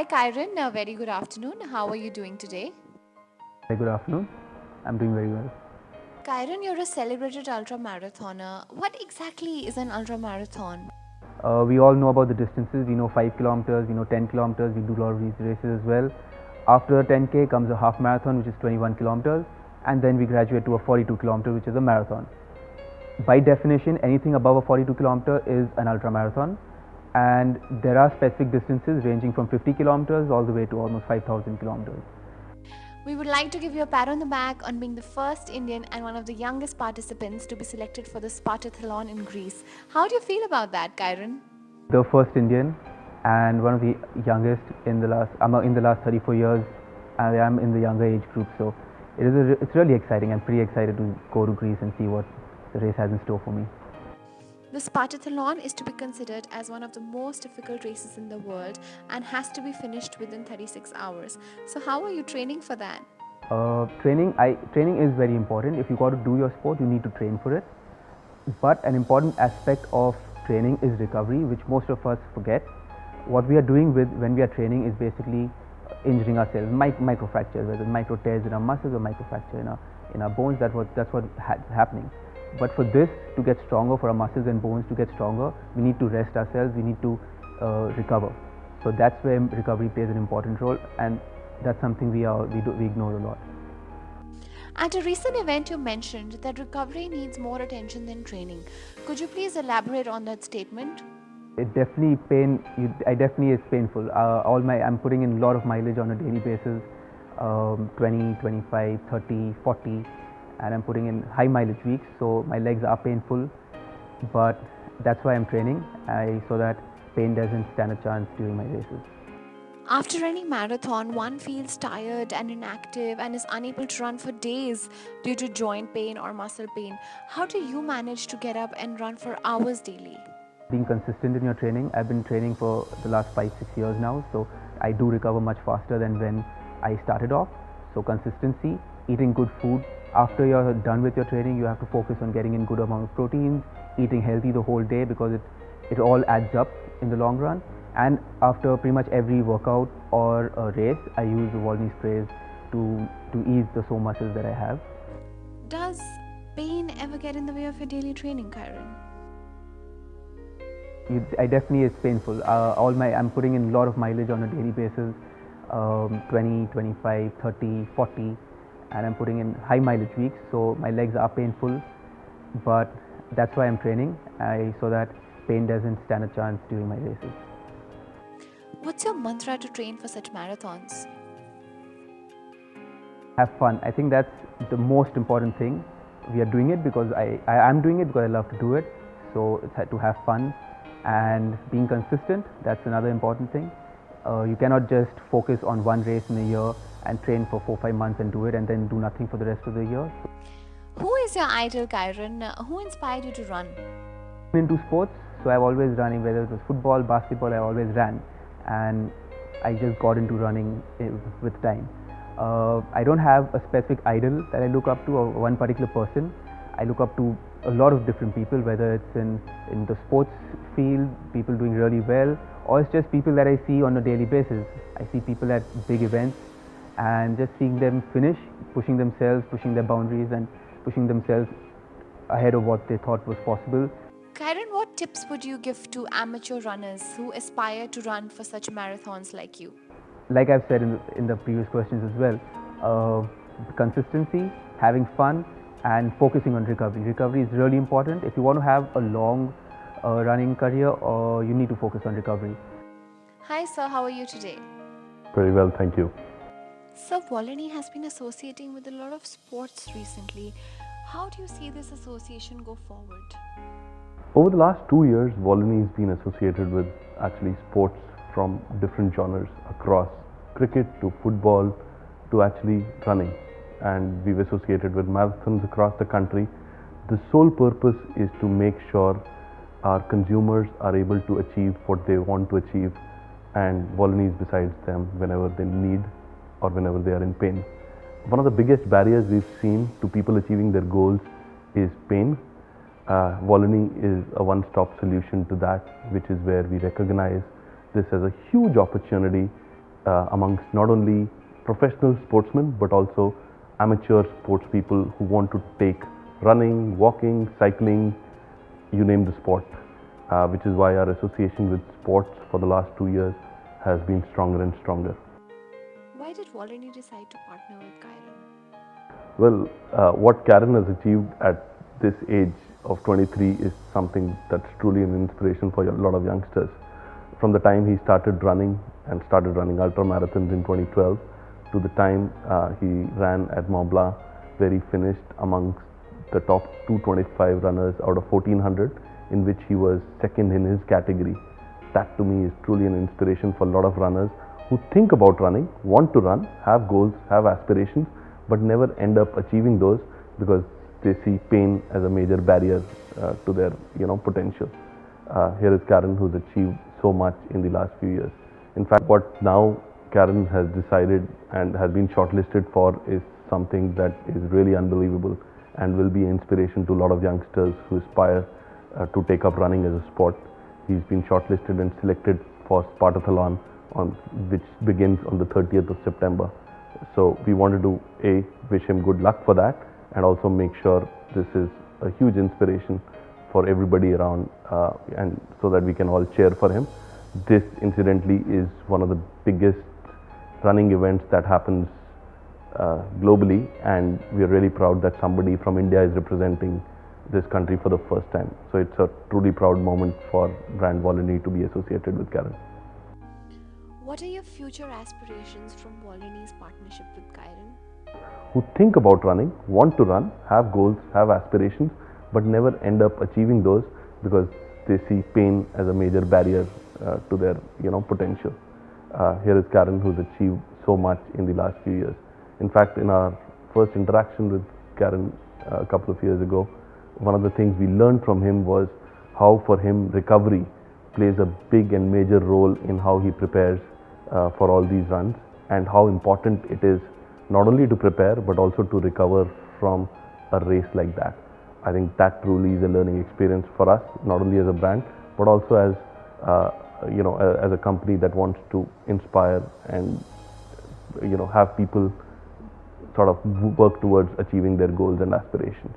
Kieren. A very good afternoon. How are you doing today? Hi, good afternoon. I'm doing very well. Kieren, you're a celebrated ultra marathoner. What exactly is an ultra marathon? We all know about the distances. We know 5 kilometers, we know 10 kilometers. We do a lot of these races as well. After 10K comes a half marathon, which is 21 kilometers, and then we graduate to a 42 kilometer, which is a marathon. By definition, anything above a 42 kilometer is an ultra marathon, and there are specific distances ranging from 50 kilometers all the way to almost 5,000 kilometers. We would like to give you a pat on the back on being the first Indian and one of the youngest participants to be selected for the Spartathlon in Greece. How do you feel about that, Kieren? The first Indian and one of the youngest in the last 34 years. I am in the younger age group, so it's really exciting. I'm pretty excited to go to Greece and see what the race has in store for me. The Spartathlon is to be considered as one of the most difficult races in the world and has to be finished within 36 hours. So how are you training for that? Training is very important. If you got to do your sport, you need to train for it. But an important aspect of training is recovery, which most of us forget. What we are doing when we are training is basically injuring ourselves, micro fractures, whether micro tears in our muscles or micro fracture in our bones. That's what happening. But for this to get stronger, for our muscles and bones to get stronger, we need to rest ourselves. We need to recover. So that's where recovery plays an important role, and that's something we ignore a lot. At a recent event, you mentioned that recovery needs more attention than training. Could you please elaborate on that statement? It definitely I definitely is painful. I'm putting in a lot of mileage on a daily basis, 20, 25, 30, 40, and I'm putting in high mileage weeks. So my legs are painful, but that's why I'm training, so that pain doesn't stand a chance during my races. After any marathon, one feels tired and inactive and is unable to run for days due to joint pain or muscle pain. How do you manage to get up and run for hours daily? Being consistent in your training. I've been training for the last 5-6 years now, so I do recover much faster than when I started off. So consistency, eating good food. After you're done with your training, you have to focus on getting in good amount of proteins, eating healthy the whole day, because it all adds up in the long run. And after pretty much every workout or a race, I use the Volney sprays to ease the sore muscles that I have. Does pain ever get in the way of your daily training, Kieren? I definitely is painful. I'm putting in a lot of mileage on a daily basis, 20, 25, 30, 40, and I'm putting in high mileage weeks. So my legs are painful, but that's why I'm training, so that pain doesn't stand a chance during my races. What's your mantra to train for such marathons? Have fun. I think that's the most important thing. We are doing it because I'm doing it because I love to do it. So it's to have fun and being consistent. That's another important thing. You cannot just focus on one race in a year and train for 4-5 months and do it and then do nothing for the rest of the year. Who is your idol, Kieren? Who inspired you to run? I'm into sports, so I've always running, whether it was football, basketball, I always ran, and I just got into running with time. I don't have a specific idol that I look up to or one particular person. I look up to a lot of different people, whether it's in the sports field, people doing really well, or it's just people that I see on a daily basis. I see people at big events and just seeing them finish, pushing themselves, pushing their boundaries and pushing themselves ahead of what they thought was possible. Kieren, what tips would you give to amateur runners who aspire to run for such marathons like you? Like I've said in the previous questions as well, consistency, having fun, and focusing on recovery. Recovery is really important. If you want to have a long running career, you need to focus on recovery. Hi sir, how are you today? Very well, thank you. Sir, Volney has been associating with a lot of sports recently. How do you see this association go forward? Over the last 2 years, Volney has been associated with actually sports from different genres across cricket to football to actually running. And we've associated with marathons across the country. The sole purpose is to make sure our consumers are able to achieve what they want to achieve, and Volney is besides them whenever they need or whenever they are in pain. One of the biggest barriers we've seen to people achieving their goals is pain. Volney is a one-stop solution to that, which is where we recognize this as a huge opportunity amongst not only professional sportsmen but also amateur sports people who want to take running, walking, cycling, you name the sport, which is why our association with sports for the last 2 years has been stronger and stronger. Why did Volini decide to partner with Kieren? Well, what Karen has achieved at this age of 23 is something that's truly an inspiration for a lot of youngsters. From the time he started running and started running ultra marathons in 2012 to the time he ran at Mont Blanc, where he finished amongst the top 225 runners out of 1400, in which he was second in his category. That to me is truly an inspiration for a lot of runners who think about running, want to run, have goals, have aspirations, but never end up achieving those because they see pain as a major barrier to their potential. Here is Karen, who's achieved so much in the last few years. In fact, what now Karen has decided and has been shortlisted for is something that is really unbelievable and will be inspiration to a lot of youngsters who aspire to take up running as a sport. He's been shortlisted and selected for Spartathlon, which begins on the 30th of September. So we wanted to wish him good luck for that, and also make sure this is a huge inspiration for everybody around, and so that we can all cheer for him. This incidentally is one of the biggest running events that happens globally, and we are really proud that somebody from India is representing this country for the first time. So it's a truly proud moment for Brand Volini to be associated with Karen. What are your future aspirations from Volini's partnership with Kieren? Who think about running, want to run, have goals, have aspirations, but never end up achieving those because they see pain as a major barrier to their potential. Here is Karen, who's achieved so much in the last few years. In fact, in our first interaction with Karen a couple of years ago, one of the things we learned from him was how for him recovery plays a big and major role in how he prepares for all these runs, and how important it is not only to prepare but also to recover from a race like that. I think that truly is a learning experience for us, not only as a brand but also as as a company that wants to inspire and have people sort of work towards achieving their goals and aspirations.